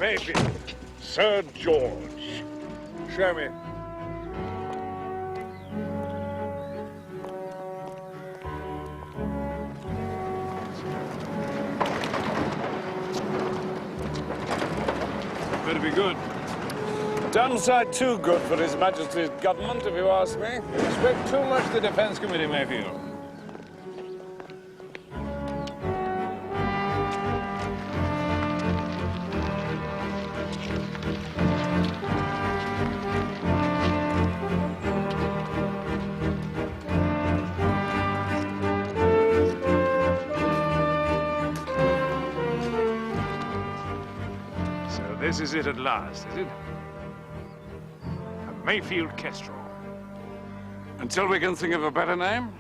Maybe. Sir George. Show me. Better be good. Downside too good for His Majesty's government, if you ask me. You expect too much the Defense Committee may feel. So this is it at last, is it? Mayfield Kestrel. Until we can think of a better name?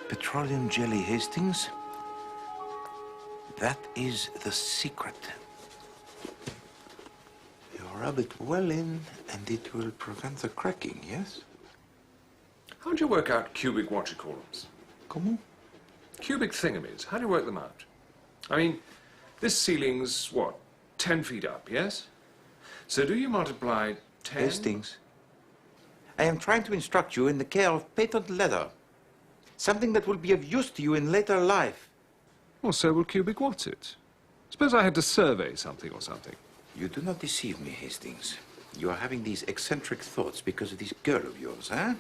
Petroleum jelly, Hastings. That is the secret. You rub it well in, and it will prevent the cracking, yes? How do you work out cubic what-you-call-ems? Comment? Cubic thingamies. How do you work them out? I mean, this ceiling's, what, 10 feet up, yes? So do you multiply 10? Hastings, I am trying to instruct you in the care of patent leather. Something that will be of use to you in later life. Well, so will cubic what's it? Suppose I had to survey something or something. You do not deceive me, Hastings. You are having these eccentric thoughts because of this girl of yours, huh?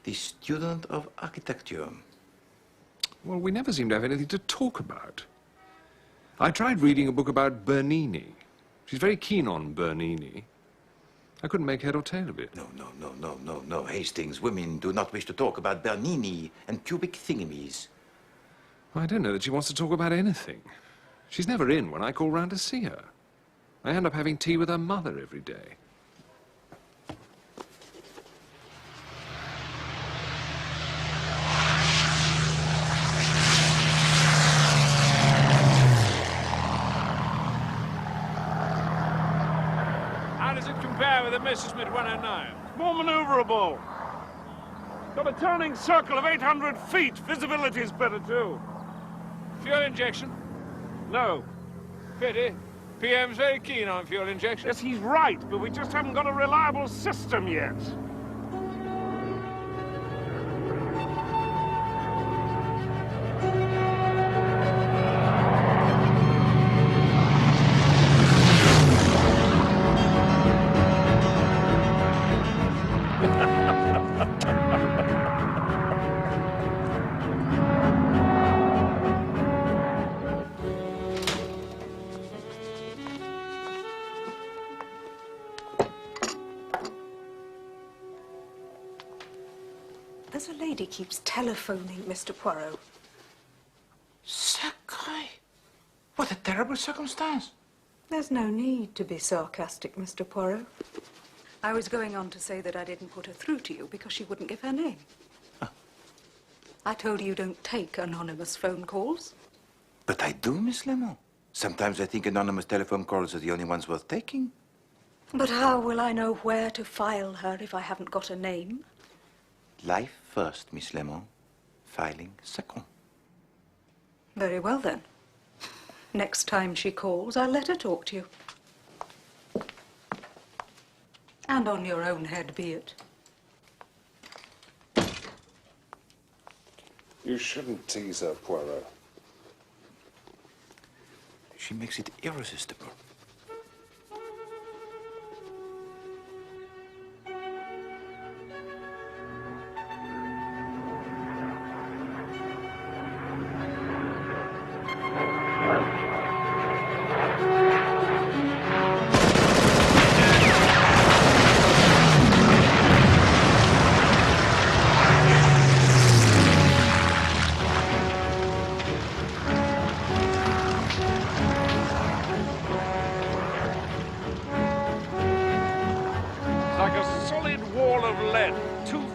The student of architecture. Well, we never seem to have anything to talk about. I tried reading a book about Bernini. She's very keen on Bernini. I couldn't make head or tail of it. No, Hastings. Women do not wish to talk about Bernini and cubic thingamies. I don't know that she wants to talk about anything. She's never in when I call round to see her. I end up having tea with her mother every day. How does it compare with the Messerschmitt 109? More maneuverable. Got a turning circle of 800 feet. Visibility's better, too. Fuel injection? No. Pity. PM's very keen on fuel injection. Yes, he's right, but we just haven't got a reliable system yet. There's a lady keeps telephoning Mr. Poirot. Sacre! What a terrible circumstance. There's no need to be sarcastic, Mr. Poirot. I was going on to say that I didn't put her through to you because she wouldn't give her name. Huh. I told you don't take anonymous phone calls. But I do, Miss Lemon. Sometimes I think anonymous telephone calls are the only ones worth taking. But how will I know where to file her if I haven't got a name? Life first, Miss Lemon. Filing second. Very well, then. Next time she calls, I'll let her talk to you. And on your own head be it. You shouldn't tease her, Poirot. She makes it irresistible.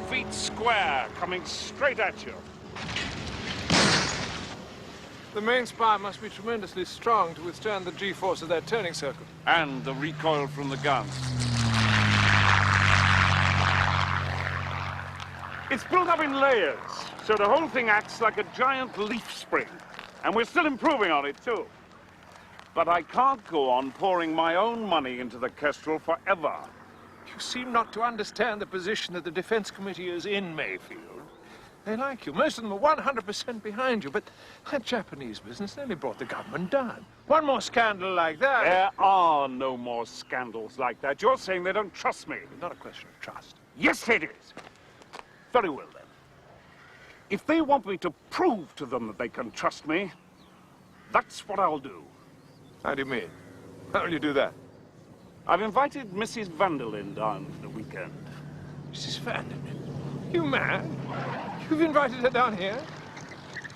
feet square, coming straight at you. The main spire must be tremendously strong to withstand the G-force of that turning circle. And the recoil from the gun. It's built up in layers, so the whole thing acts like a giant leaf spring. And we're still improving on it, too. But I can't go on pouring my own money into the Kestrel forever. You seem not to understand the position that the Defense Committee is in, Mayfield. They like you. Most of them are 100% behind you, but that Japanese business nearly brought the government down. One more scandal like that... There are no more scandals like that. You're saying they don't trust me. It's not a question of trust. Yes, it is. Very well, then. If they want me to prove to them that they can trust me, that's what I'll do. How do you mean? How will you do that? I've invited Mrs. Vanderlyn down for the weekend. Mrs. Vanderlyn? You mad? You've invited her down here?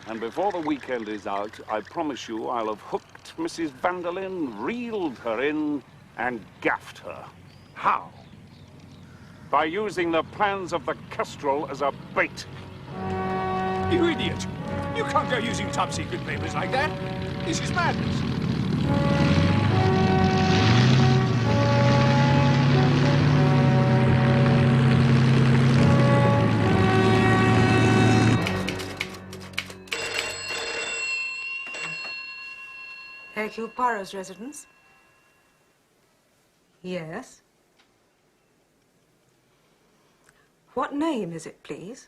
And before the weekend is out, I promise you I'll have hooked Mrs. Vanderlyn, reeled her in, and gaffed her. How? By using the plans of the Kestrel as a bait. You idiot! You can't go using top-secret papers like that. This is madness. Hercule Poirot's residence? Yes. What name is it, please?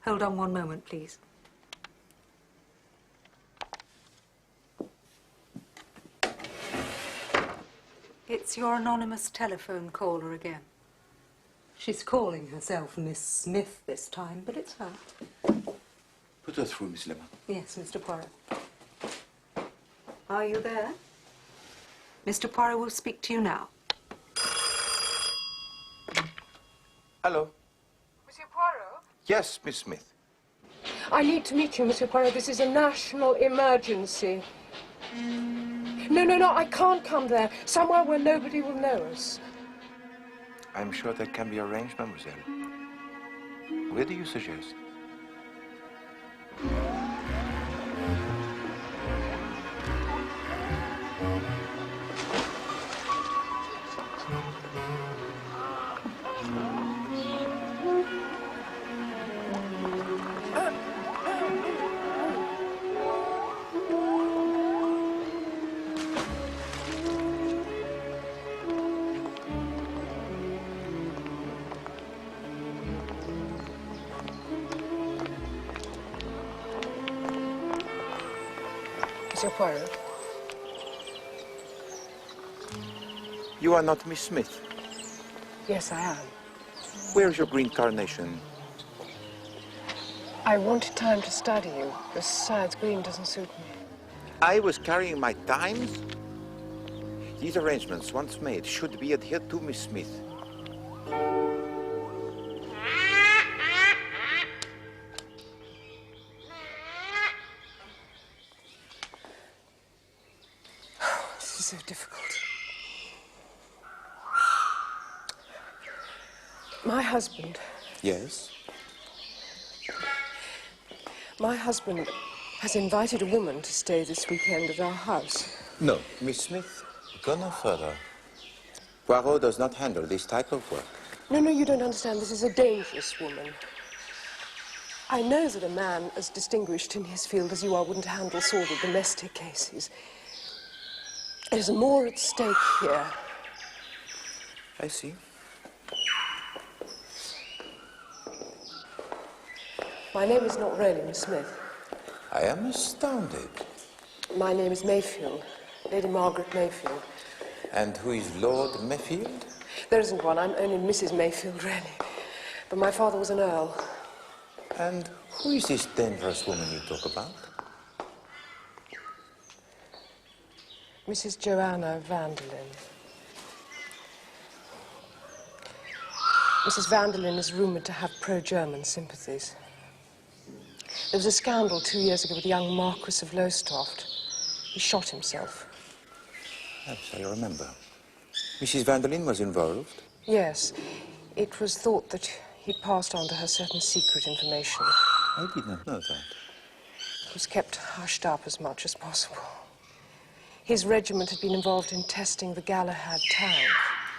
Hold on one moment, please. It's your anonymous telephone caller again. She's calling herself Miss Smith this time, but it's her. Put her through, Miss Lemon. Yes, Mr. Poirot. Are you there? Mr. Poirot will speak to you now. Hello. Monsieur Poirot? Yes, Miss Smith. I need to meet you, Monsieur Poirot. This is a national emergency. No, I can't come there. Somewhere where nobody will know us. I'm sure that can be arranged, mademoiselle. Where do you suggest? Monsieur Poirot. You are not Miss Smith. Yes, I am. Where's your green carnation? I wanted time to study you. Besides, green doesn't suit me. I was carrying my times. These arrangements, once made, should be adhered to, Miss Smith. This is so difficult. My husband. Yes? My husband has invited a woman to stay this weekend at our house. No. Miss Smith, go no further. Poirot does not handle this type of work. No, you don't understand. This is a dangerous woman. I know that a man as distinguished in his field as you are wouldn't handle sordid domestic cases. There's more at stake here. I see. My name is not really Miss Smith. I am astounded. My name is Mayfield, Lady Margaret Mayfield. And who is Lord Mayfield? There isn't one. I'm only Mrs. Mayfield, really. But my father was an earl. And who is this dangerous woman you talk about? Mrs. Joanna Vanderlyn. Mrs. Vanderlyn is rumoured to have pro-German sympathies. There was a scandal 2 years ago with the young Marquis of Lowestoft. He shot himself. Yes, I remember. Mrs. Vanderlyn was involved? Yes. It was thought that he'd passed on to her certain secret information. I did not know that. It was kept hushed up as much as possible. His regiment had been involved in testing the Galahad tank.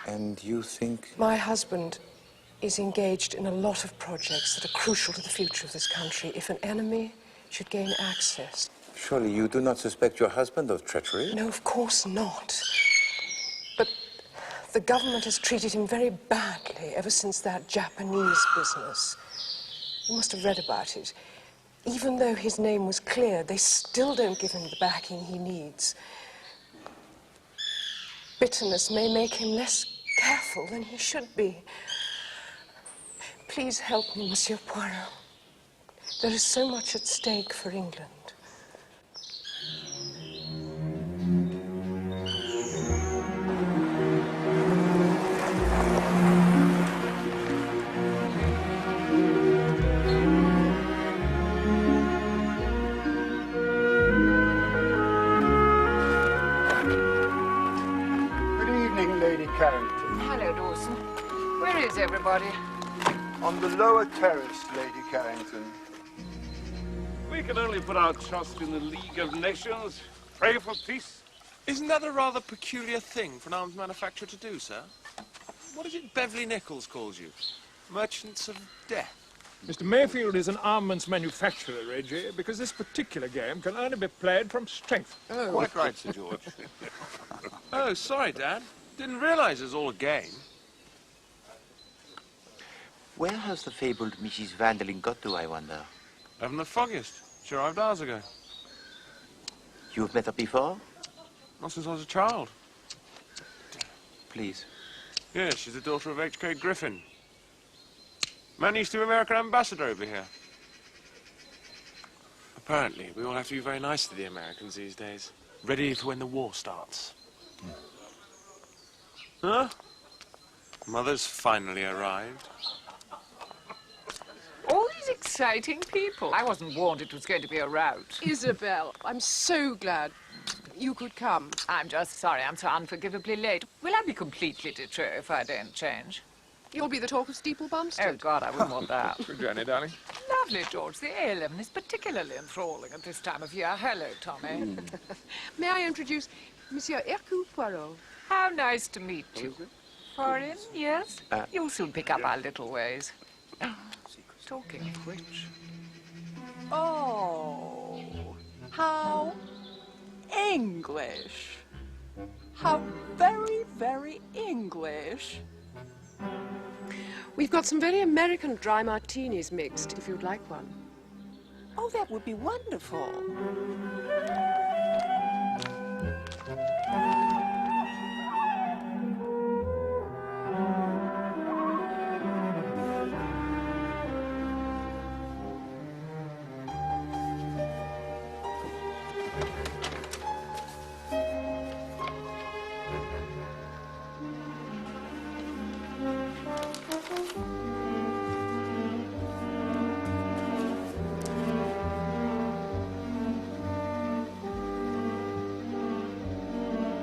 And you think... My husband is engaged in a lot of projects that are crucial to the future of this country if an enemy should gain access. Surely you do not suspect your husband of treachery? No, of course not. But the government has treated him very badly ever since that Japanese business. You must have read about it. Even though his name was clear, they still don't give him the backing he needs. Bitterness may make him less careful than he should be. Please help me, Monsieur Poirot. There is so much at stake for England. Carrington. Hello, Dawson. Where is everybody? On the lower terrace, Lady Carrington. We can only put our trust in the League of Nations. Pray for peace. Isn't that a rather peculiar thing for an arms manufacturer to do, sir? What is it Beverly Nichols calls you? Merchants of death? Mr. Mayfield is an armaments manufacturer, Reggie, because this particular game can only be played from strength. Oh, quite right, Sir George. Oh, sorry, Dad. Didn't realize it was all a game. Where has the fabled Mrs. Vanderlyn got to, I wonder? Haven't the foggiest. She arrived hours ago. You've met her before? Not since I was a child. Please. Yes, she's the daughter of H.K. Griffin. Man used to be American ambassador over here. Apparently, we all have to be very nice to the Americans these days. Ready for when the war starts. Huh? Mother's finally arrived. All these exciting people. I wasn't warned it was going to be a rout. Isabel, I'm so glad you could come. I'm just sorry I'm so unforgivably late. Will I be completely de trop if I don't change? You'll be the talk of Steeple Oh, Bumstead. God, I wouldn't want that. Good journey, darling. Lovely, George. The A11 is particularly enthralling at this time of year. Hello, Tommy. May I introduce Monsieur Hercule Poirot? How nice to meet you. Foreign, yes? You'll soon pick up our little ways. Talking of which... Oh, how English. How very, very English. We've got some very American dry martinis mixed, if you'd like one. Oh, that would be wonderful.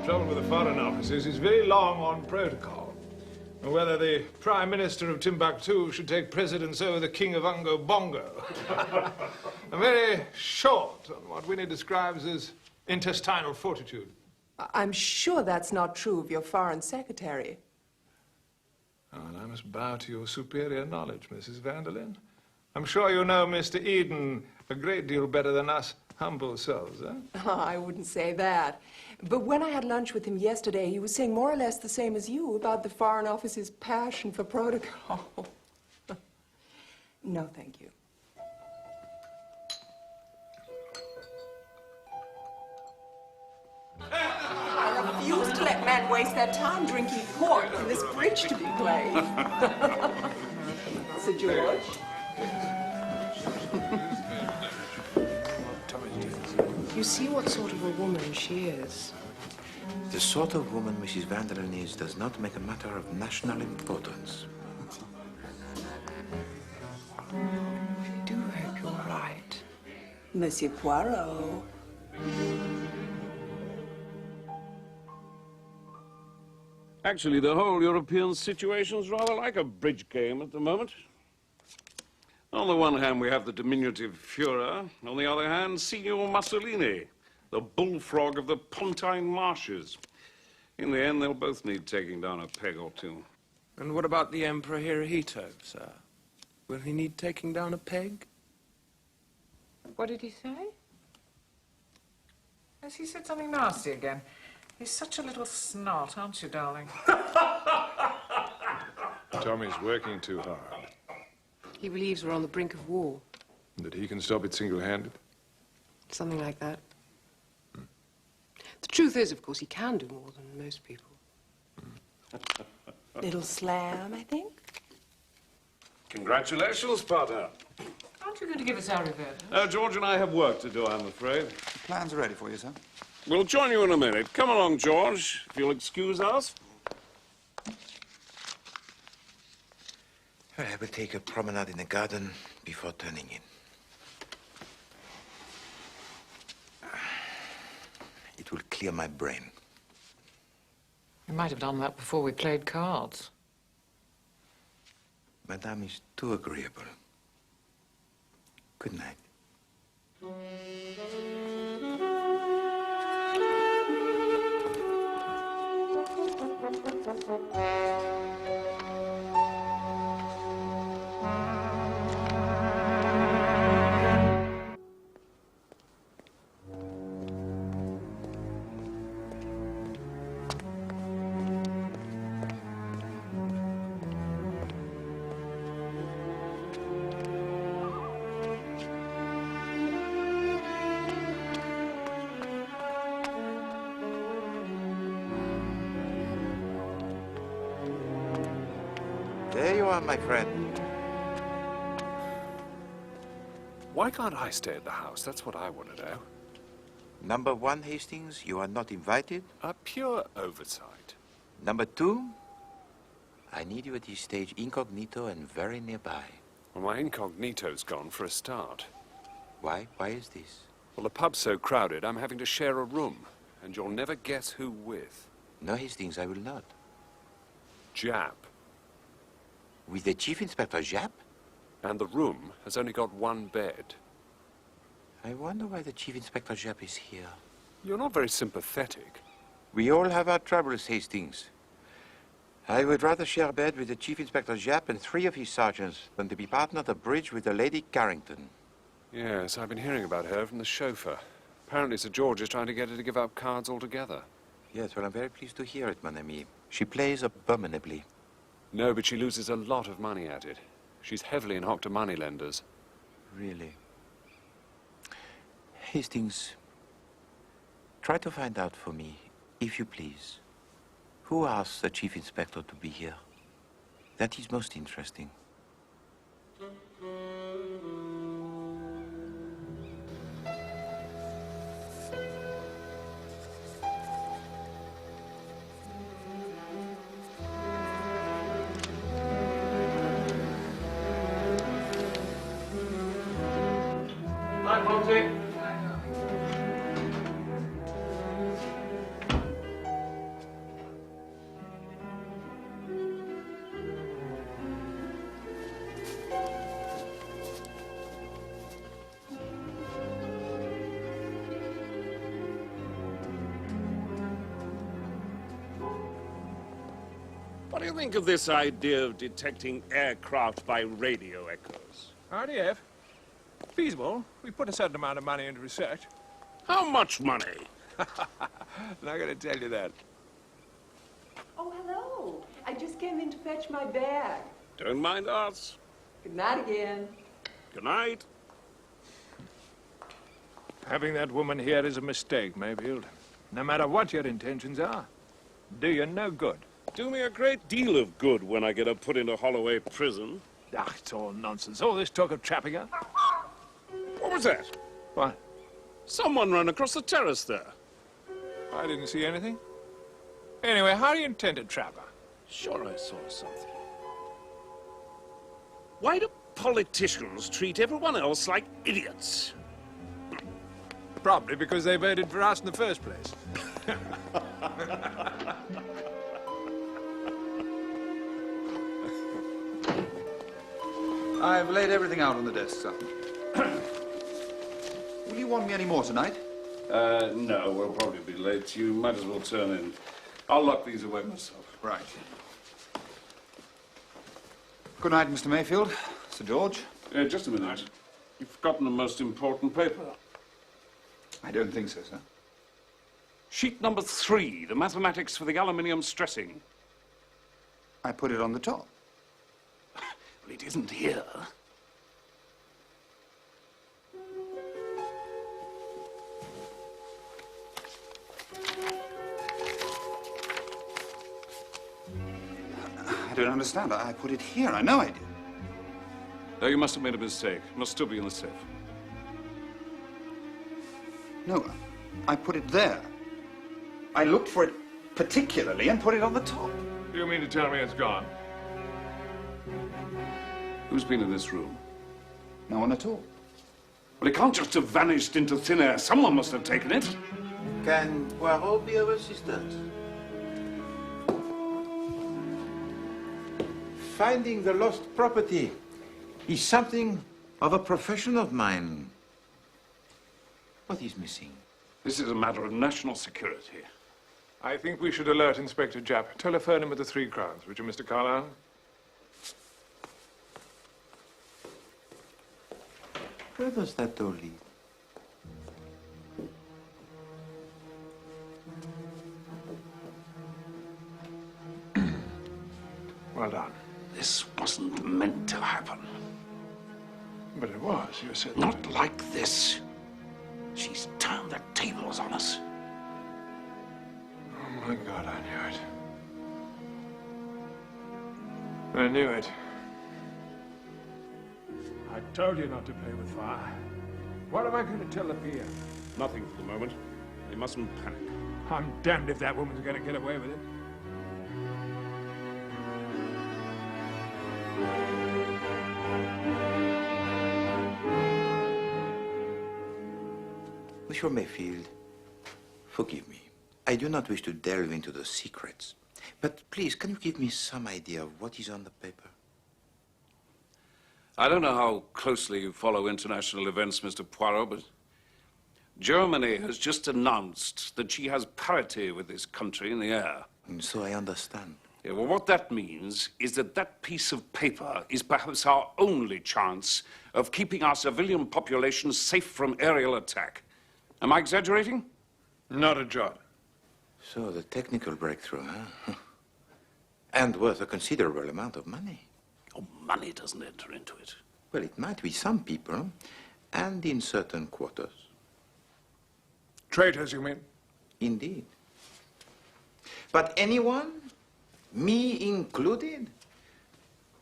Trouble with the Foreign Office is it's very long on protocol. And whether the Prime Minister of Timbuktu should take precedence over the King of Ungo Bongo. And very short on what Winnie describes as intestinal fortitude. I'm sure that's not true of your Foreign Secretary. Oh, and I must bow to your superior knowledge, Mrs. Vanderlyn. I'm sure you know Mr. Eden a great deal better than us humble souls, eh? Oh, I wouldn't say that. But when I had lunch with him yesterday, he was saying more or less the same as you about the Foreign Office's passion for protocol. No, thank you. I refuse to let men waste their time drinking port for this bridge to be played. Sir George? You see what sort of a woman she is. The sort of woman Mrs. Vanderlyn is does not make a matter of national importance. I do hope you're right. Monsieur Poirot. Actually, the whole European situation's rather like a bridge game at the moment. On the one hand, we have the diminutive Führer. On the other hand, Signor Mussolini, the bullfrog of the Pontine marshes. In the end, they'll both need taking down a peg or two. And what about the Emperor Hirohito, sir? Will he need taking down a peg? What did he say? Has he said something nasty again? He's such a little snot, aren't you, darling? Tommy's working too hard. He believes we're on the brink of war. That he can stop it single-handed? Something like that. The truth is, of course, he can do more than most people. Little slam, I think. Congratulations, partner. Aren't you going to give us our revert? George and I have work to do, I'm afraid. The plans are ready for you, sir. We'll join you in a minute. Come along, George, if you'll excuse us. I will take a promenade in the garden before turning in. It will clear my brain. You might have done that before we played cards. Madame is too agreeable. Good night. There you are, my friend. Why can't I stay at the house? That's what I want to know. Number one, Hastings, you are not invited. A pure oversight. Number two, I need you at this stage incognito and very nearby. Well, my incognito's gone for a start. Why? Why is this? Well, the pub's so crowded, I'm having to share a room. And you'll never guess who with. No, Hastings, I will not. Jap. With the Chief Inspector Japp? And the room has only got one bed. I wonder why the Chief Inspector Japp is here. You're not very sympathetic. We all have our troubles, Hastings. I would rather share a bed with the Chief Inspector Japp and 3 of his sergeants than to be partnered at the bridge with the Lady Carrington. Yes, I've been hearing about her from the chauffeur. Apparently Sir George is trying to get her to give up cards altogether. Yes, well, I'm very pleased to hear it, mon ami. She plays abominably. No, but she loses a lot of money at it. She's heavily in hock to moneylenders. Really? Hastings, try to find out for me, if you please, who asked the Chief Inspector to be here? That is most interesting. What do you think of this idea of detecting aircraft by radio echoes? RDF? Feasible. We put a certain amount of money into research. How much money? Not going to tell you that. Oh, hello. I just came in to fetch my bag. Don't mind us. Good night again. Good night. Having that woman here is a mistake, Mayfield. No matter what your intentions are, do you no good. Do me a great deal of good when I get her put into Holloway prison. Ah, it's all nonsense. All this talk of trapping her. What was that? What? Someone ran across the terrace there. I didn't see anything. Anyway, how do you intend to trap her? Sure I saw something. Why do politicians treat everyone else like idiots? Probably because they voted for us in the first place. I've laid everything out on the desk, sir. Will you want me any more tonight? No, we'll probably be late. You might as well turn in. I'll lock these away myself. Right. Good night, Mr. Mayfield. Sir George. Just a minute. You've forgotten the most important paper. I don't think so, sir. Sheet number 3, the mathematics for the aluminium stressing. I put it on the top. Well, it isn't here. I don't understand. I put it here. I know I did. No, you must have made a mistake. It must still be in the safe. No, I put it there. I looked for it particularly and put it on the top. You mean to tell me it's gone? Who's been in this room? No one at all. Well, it can't just have vanished into thin air. Someone must have taken it. Can Poirot be of assistance? Finding the lost property is something of a profession of mine. What is missing? This is a matter of national security. I think we should alert Inspector Japp. Telephone him at the 3 Crowns, would you, Mr. Carlyle? Where does that door lead? Well done. This wasn't meant to happen. But it was, you said. Not like this. She's turned the tables on us. Oh, my God, I knew it. I knew it. I told you not to play with fire. What am I going to tell the PA? Nothing for the moment. They mustn't panic. I'm damned if that woman's going to get away with it. Monsieur Mayfield, forgive me. I do not wish to delve into the secrets. But please, can you give me some idea of what is on the paper? I don't know how closely you follow international events, Mr. Poirot, but Germany has just announced that she has parity with this country in the air. And so I understand. Yeah, well, what that means is that that piece of paper is perhaps our only chance of keeping our civilian population safe from aerial attack. Am I exaggerating? Not a jot. So the technical breakthrough, huh? And worth a considerable amount of money. Oh, money doesn't enter into it. Well, it might be some people, and in certain quarters. Traitors, you mean? Indeed. But anyone, me included,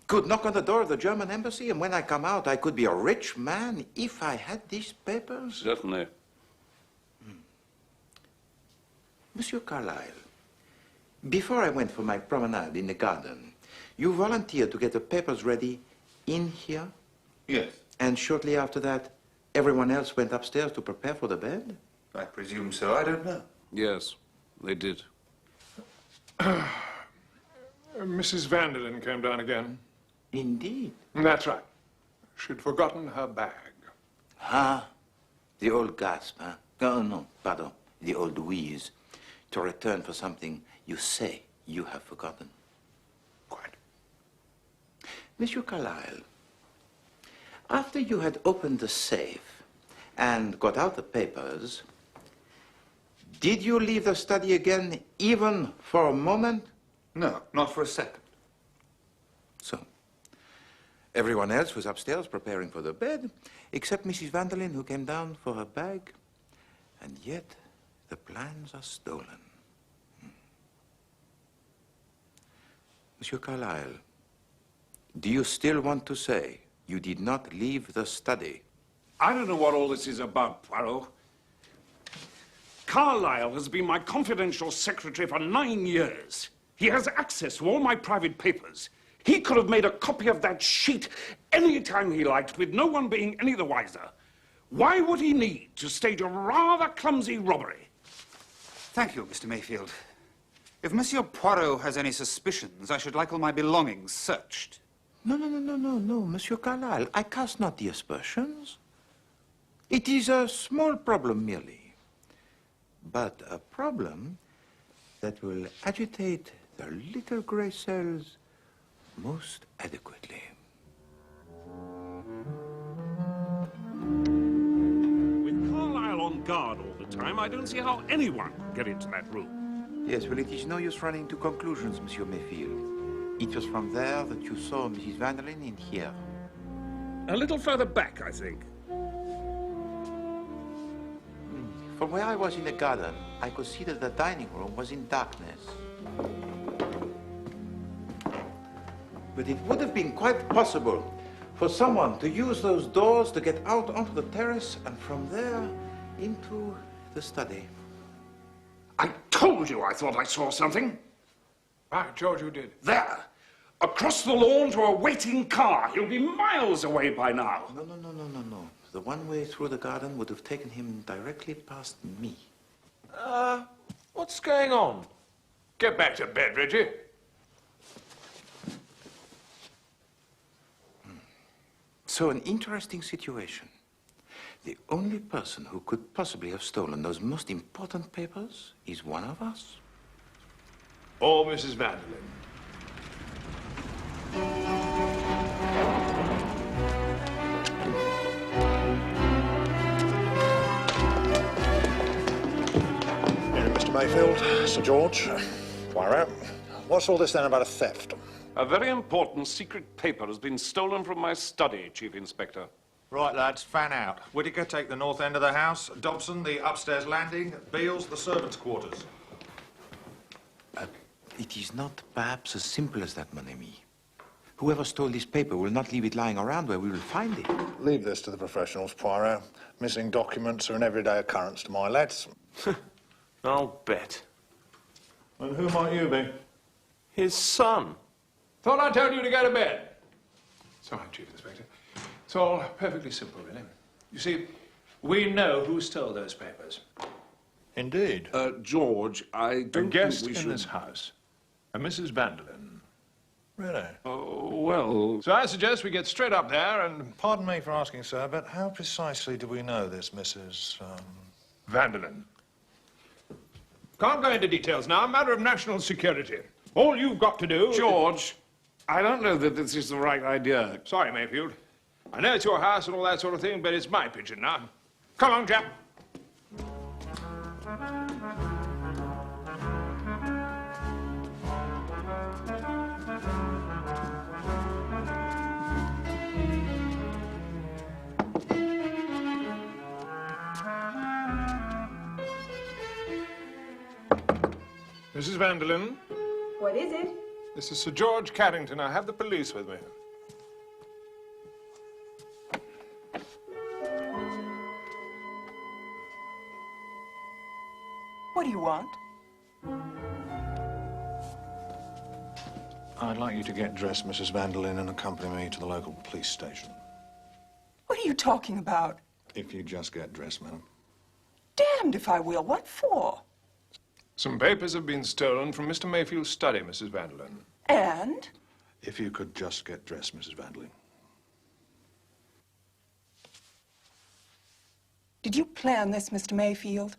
could knock on the door of the German embassy, and when I come out, I could be a rich man if I had these papers? Certainly. Monsieur Carlyle, before I went for my promenade in the garden, you volunteered to get the papers ready in here? Yes. And shortly after that, everyone else went upstairs to prepare for the bed? I presume so. I don't know. Yes, they did. Mrs. Vanderlyn came down again. Indeed. That's right. She'd forgotten her bag. Ah, the old gasp, huh? Oh, no, pardon. The old wheeze. To return for something you say you have forgotten. Quite. Monsieur Carlyle, after you had opened the safe and got out the papers, did you leave the study again even for a moment? No, not for a second. So, everyone else was upstairs preparing for the bed, except Mrs. Vanderlyn, who came down for her bag, and yet the plans are stolen. Monsieur Carlyle, do you still want to say you did not leave the study? I don't know what all this is about, Poirot. Carlyle has been my confidential secretary for 9 years. He has access to all my private papers. He could have made a copy of that sheet any time he liked, with no one being any the wiser. Why would he need to stage a rather clumsy robbery? Thank you, Mr. Mayfield. If Monsieur Poirot has any suspicions, I should like all my belongings searched. No, Monsieur Carlyle. I cast not the aspersions. It is a small problem merely, but a problem that will agitate the little gray cells most adequately. With Carlyle on guard all the time, I don't see how anyone can get into that room. Yes, well, it is no use running to conclusions, Monsieur Mayfield. It was from there that you saw Mrs. Vanderlyn in here. A little further back, I think. From where I was in the garden, I could see that the dining room was in darkness. But it would have been quite possible for someone to use those doors to get out onto the terrace and from there into the study. I told you I thought I saw something. By George, you did. There. Across the lawn to a waiting car. He'll be miles away by now. No. The one way through the garden would have taken him directly past me. What's going on? Get back to bed, Reggie. So an interesting situation. The only person who could possibly have stolen those most important papers is one of us. Or Mrs. Vanderlyn. Mr. Mayfield, Sir George, Poirot, what's all this then about a theft? A very important secret paper has been stolen from my study, Chief Inspector. Right, lads, fan out. Whittaker, take the north end of the house. Dobson, the upstairs landing. Beales, the servants' quarters. It is not perhaps as simple as that, mon ami. Whoever stole this paper will not leave it lying around where we will find it. Leave this to the professionals, Poirot. Missing documents are an everyday occurrence to my lads. I'll bet. And who might you be? His son. Thought I told you to go to bed. Sorry, Chief Inspector. It's all perfectly simple, really. You see, we know who stole those papers. Indeed. George, I don't A guest think we in should... this house, a Mrs. Vanderlyn. Really? Oh, well... So I suggest we get straight up there and... Pardon me for asking, sir, but how precisely do we know this Mrs. Vanderlyn. Can't go into details now. A matter of national security. All you've got to do... George, I don't know that this is the right idea. Sorry, Mayfield. I know it's your house and all that sort of thing, but it's my pigeon now. Come on, chap. Mrs. Vanderlyn. What is it? This is Sir George Carrington. I have the police with me. What do you want? I'd like you to get dressed, Mrs. Vanderlyn, and accompany me to the local police station. What are you talking about? If you just get dressed, madam. Damned if I will. What for? Some papers have been stolen from Mr. Mayfield's study, Mrs. Vanderlyn. And? If you could just get dressed, Mrs. Vanderlyn. Did you plan this, Mr. Mayfield?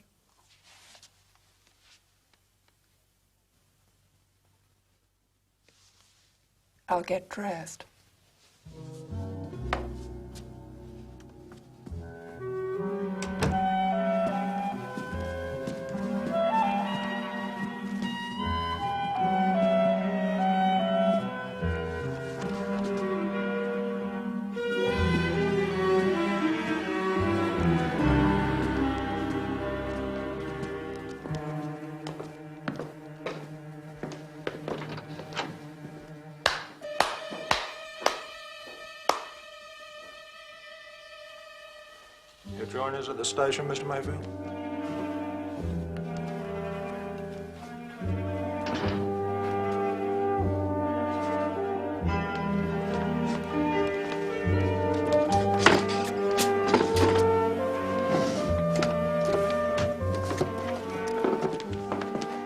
I'll get dressed. You'll join us at the station, Mr. Mayfield?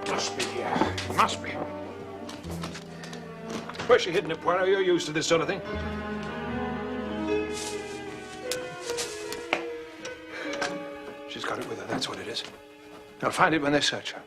Must be here. Must be. Where's she hidden it, Poirot? You're used to this sort of thing. She's got it with her, that's what it is. They'll find it when they search her.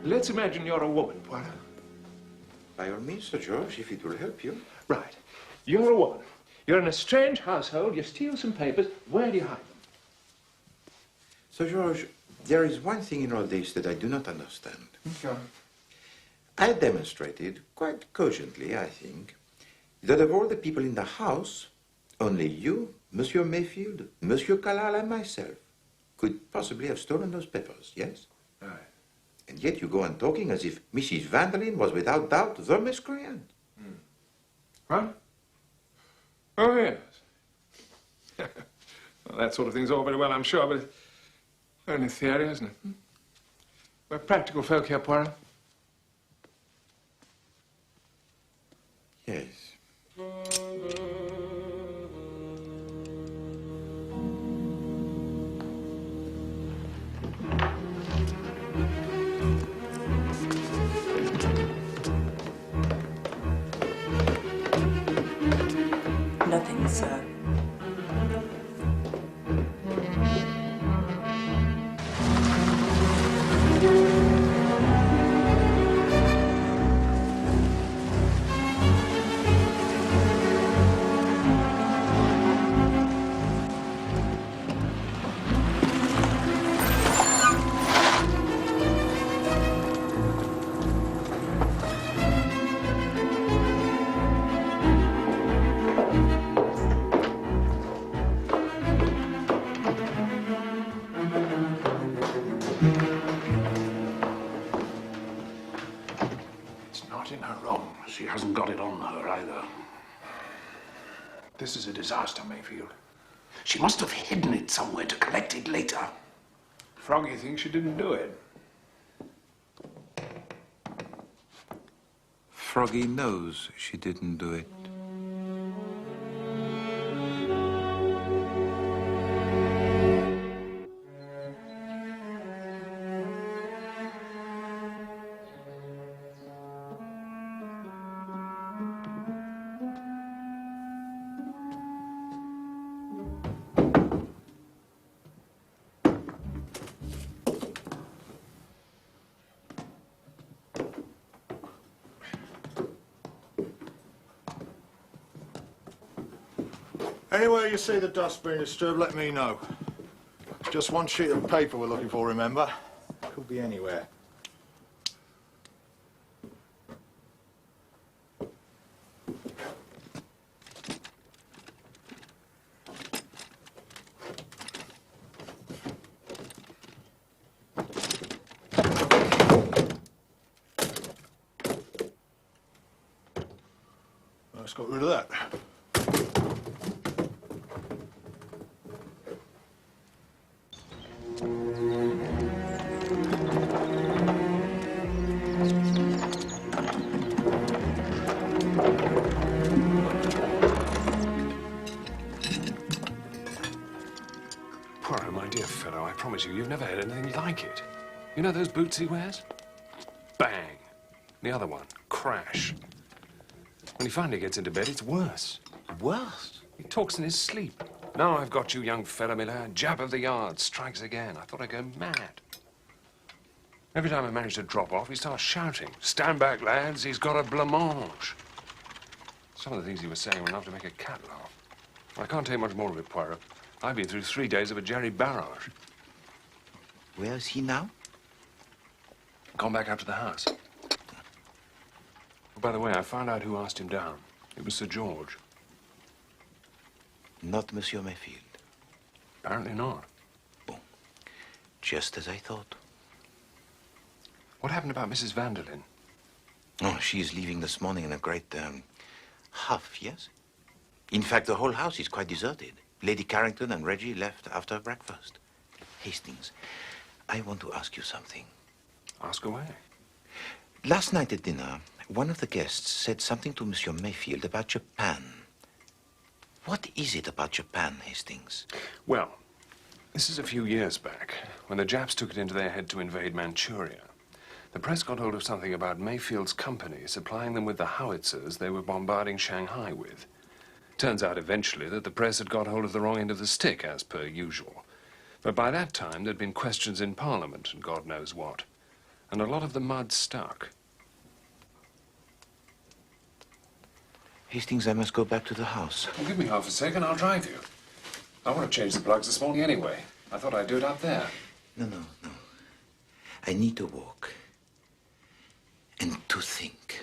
Let's imagine you're a woman, Poirot. By all means, Sir George, if it will help you. Right. You're a woman. You're in a strange household. You steal some papers. Where do you hide them? Sir George, there is one thing in all this that I do not understand. Okay. I demonstrated, quite cogently, I think, that of all the people in the house, only you, Monsieur Mayfield, Monsieur Carlyle, and myself could possibly have stolen those papers, yes? Right. And yet you go on talking as if Mrs. Vanderlyn was without doubt the miscreant. What? Oh, yes. Well, that sort of thing's all very well, I'm sure, but it's only theory, isn't it? We're practical folk here, Poirot. Yes. Nothing, sir. She hasn't got it on her either. This is a disaster, Mayfield. She must have hidden it somewhere to collect it later. Froggy thinks she didn't do it. Froggy knows she didn't do it. Anywhere you see the dust being disturbed, let me know. It's just one sheet of paper we're looking for, remember? Could be anywhere. Let's get rid of that. Poirot, my dear fellow, I promise you, you've never had anything like it. You know those boots he wears? Bang. The other one, crash. When he finally gets into bed, it's worse. Worse? He talks in his sleep. Now I've got you, young fella, my lad. Jab of the yard, strikes again. I thought I'd go mad. Every time I manage to drop off, he starts shouting. Stand back, lads, he's got a blancmange. Some of the things he was saying were enough to make a cat laugh. I can't take much more of it, Poirot. I've been through 3 days of a jerry barrage. Where is he now? Gone back up to the house. Oh, by the way, I found out who asked him down. It was Sir George. Not Monsieur Mayfield. Apparently not. Oh, just as I thought. What happened about Mrs. Vanderlyn? Oh, she is leaving this morning in a great huff, yes? In fact, the whole house is quite deserted. Lady Carrington and Reggie left after breakfast. Hastings, I want to ask you something. Ask away. Last night at dinner, one of the guests said something to Monsieur Mayfield about Japan. What is it about Japan, Hastings? Well, this is a few years back, when the Japs took it into their head to invade Manchuria. The press got hold of something about Mayfield's company supplying them with the howitzers they were bombarding Shanghai with. Turns out eventually that the press had got hold of the wrong end of the stick, as per usual. But by that time, there'd been questions in Parliament and God knows what. And a lot of the mud stuck. Hastings, I must go back to the house. Well, give me half a second, I'll drive you. I want to change the plugs this morning anyway. I thought I'd do it up there. No. I need to walk. And to think.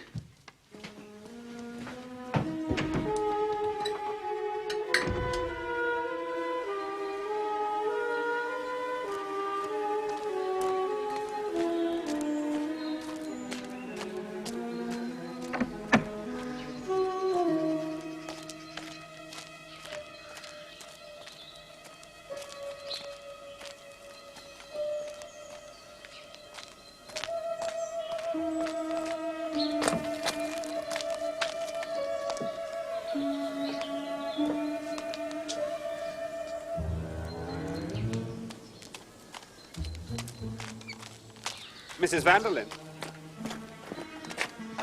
Mrs. Vanderlyn.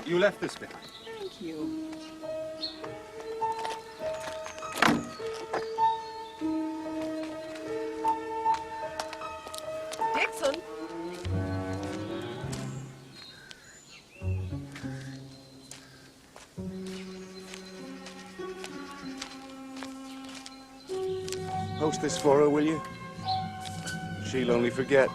You left this behind. Thank you. Dixon? Post this for her, will you? She'll only forget.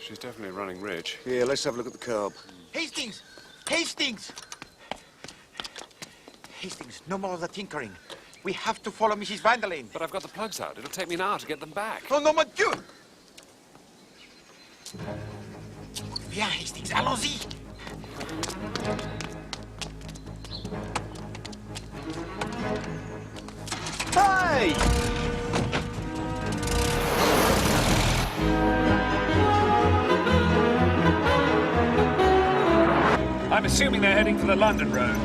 She's definitely running rich. Here, let's have a look at the curb. Hastings! Hastings! Hastings, no more of the tinkering. We have to follow Mrs. Vanderlyn. But I've got the plugs out. It'll take me an hour to get them back. Oh, no, mon Dieu! Viens, Hastings, allons-y! Hey! I'm assuming they're heading for the London road.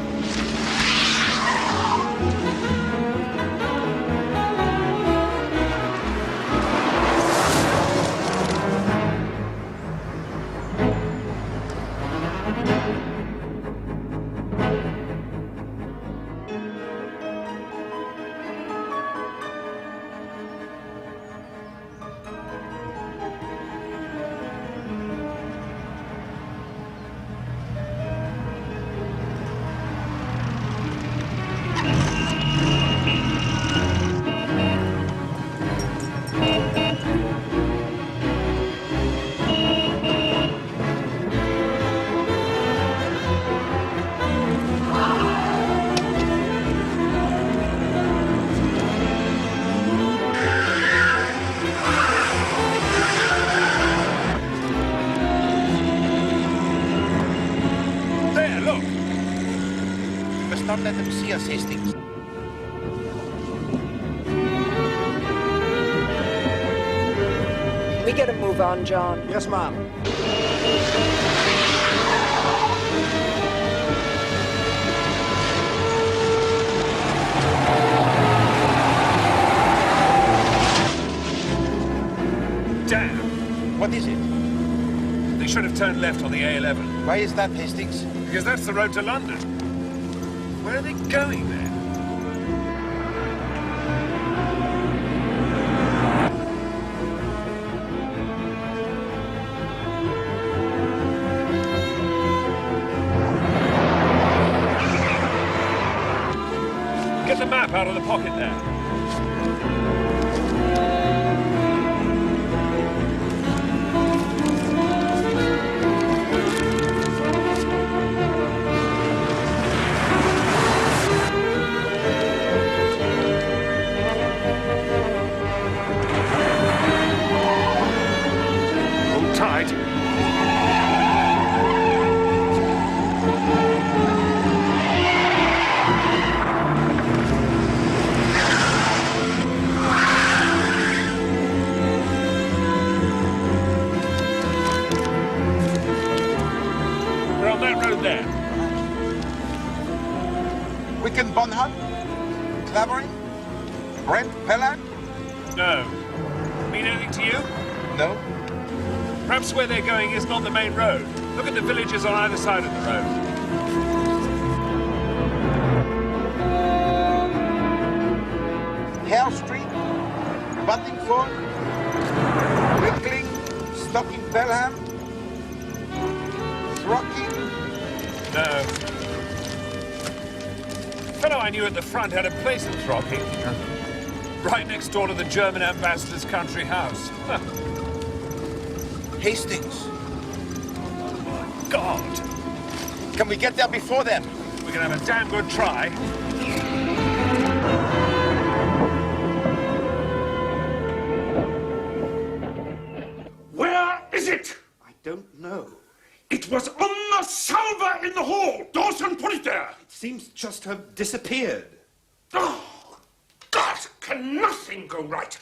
Not let them see us, Hastings. We gotta move on, John. Yes, ma'am. Damn! What is it? They should have turned left on the A11. Why is that, Hastings? Because that's the road to London. Where are they going then? Get the map out of the pocket there. Hold tight. Wickham Bonham? Clavering? Brent Pelland? No. Mean anything to you? No. Perhaps where they're going isn't on the main road. Look at the villages on either side of the road. Hare Street? Buttingford? Wickling? Stocking Pelham? Throcking? No. The fellow I knew at the front had a place in Throcking. Right next door to the German ambassador's country house. Hastings. God. Can we get there before them? We can have a damn good try. Where is it? I don't know. It was on the salver in the hall. Dawson put it there. It seems just to have disappeared. Oh, God, can nothing go right?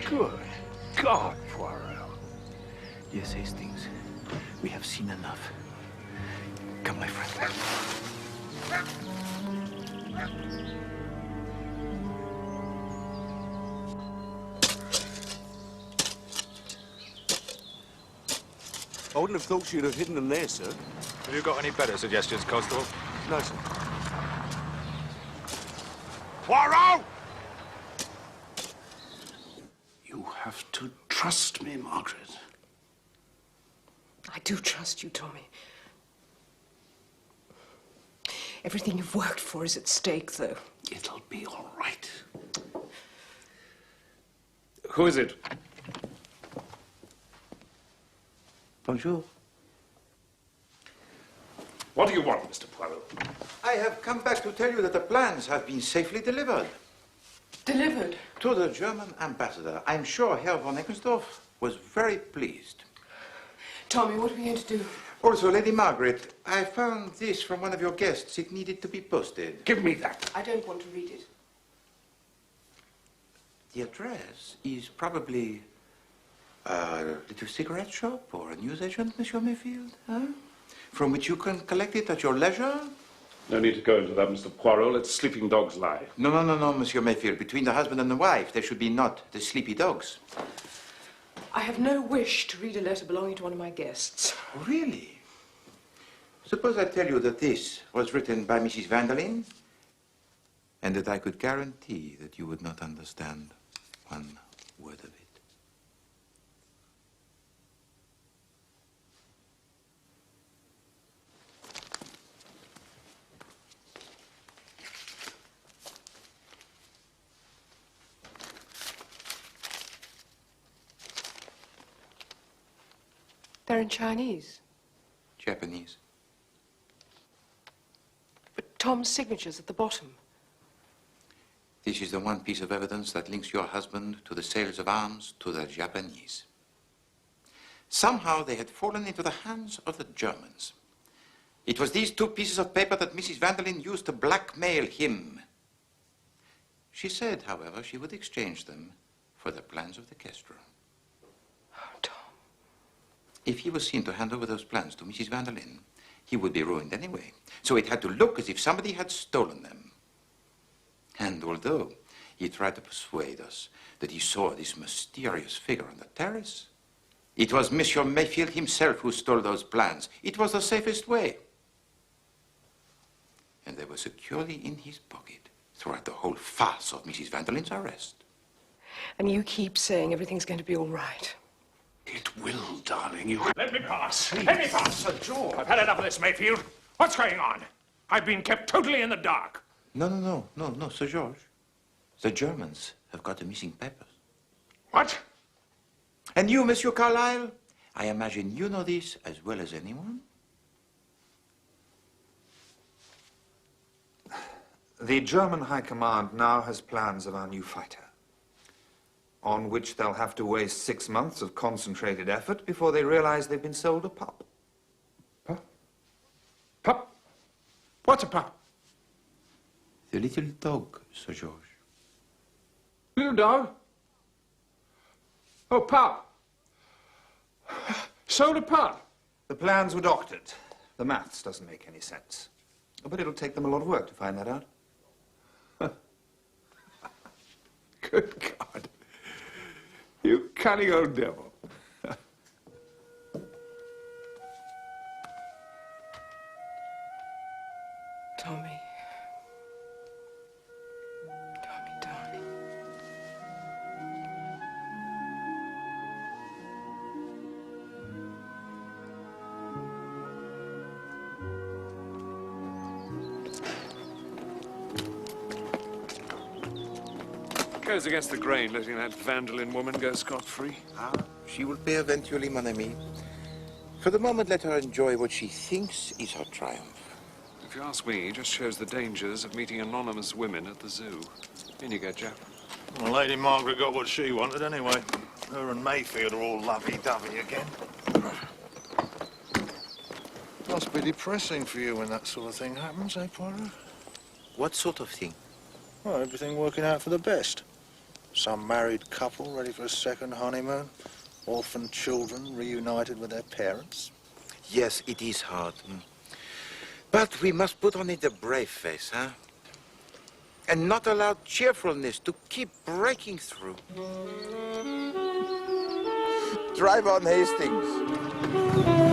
Good God, Poirot. Yes, Hastings. We have seen enough. Come, my friend. I wouldn't have thought you'd have hidden them there, sir. Have you got any better suggestions, Constable? No, sir. Poirot! You have to trust me, Margaret. I do trust you, Tommy. Everything you've worked for is at stake, though. It'll be all right. Who is it? Bonjour. What do you want, Mr. Poirot? I have come back to tell you that the plans have been safely delivered. Delivered? To the German ambassador. I'm sure Herr von Eckensdorff was very pleased. Tommy, what are we going to do? Also, Lady Margaret, I found this from one of your guests. It needed to be posted. Give me that. I don't want to read it. The address is probably a little cigarette shop or a newsagent, Monsieur Mayfield, huh? From which you can collect it at your leisure? No need to go into that, Mr. Poirot. Let sleeping dogs lie. No, Monsieur Mayfield. Between the husband and the wife, there should be not the sleepy dogs. I have no wish to read a letter belonging to one of my guests. Really? Suppose I tell you that this was written by Mrs. Vanderlyn, and that I could guarantee that you would not understand one word of it. They're in Chinese. Japanese. But Tom's signature's at the bottom. This is the one piece of evidence that links your husband to the sales of arms to the Japanese. Somehow they had fallen into the hands of the Germans. It was these 2 pieces of paper that Mrs. Vanderlyn used to blackmail him. She said, however, she would exchange them for the plans of the Kestrel. Oh, Tom. If he was seen to hand over those plans to Mrs. Vanderlyn, he would be ruined anyway. So it had to look as if somebody had stolen them. And although he tried to persuade us that he saw this mysterious figure on the terrace, it was Monsieur Mayfield himself who stole those plans. It was the safest way. And they were securely in his pocket throughout the whole farce of Mrs. Vanderlyn's arrest. And you keep saying everything's going to be all right. It will, darling. You... Let me pass. Let me pass. Sir George. I've had enough of this, Mayfield. What's going on? I've been kept totally in the dark. No, Sir George. The Germans have got the missing papers. What? And you, Monsieur Carlyle, I imagine you know this as well as anyone? The German High Command now has plans of our new fighter, on which they'll have to waste 6 months of concentrated effort before they realize they've been sold a pup. Pup? Pup? What's a pup? The little dog, Sir George. Little dog? Oh, pup. Sold a pup. The plans were doctored. The maths doesn't make any sense. But it'll take them a lot of work to find that out. Good God. You cunning old devil. Tommy. Tommy, darling. Goes against the grain, letting that Vanderlyn woman go scot-free. Ah, she will pay eventually, mon ami. For the moment, let her enjoy what she thinks is her triumph. If you ask me, it just shows the dangers of meeting anonymous women at the zoo. In you go, Jap. Well, Lady Margaret got what she wanted anyway. Her and Mayfield are all lovey-dovey again. Must be depressing for you when that sort of thing happens, eh, Poirot? What sort of thing? Well, everything working out for the best. Some married couple ready for a second honeymoon. Orphan children reunited with their parents. Yes, it is hard. But we must put on it a brave face, huh? And not allow cheerfulness to keep breaking through. Drive on, Hastings.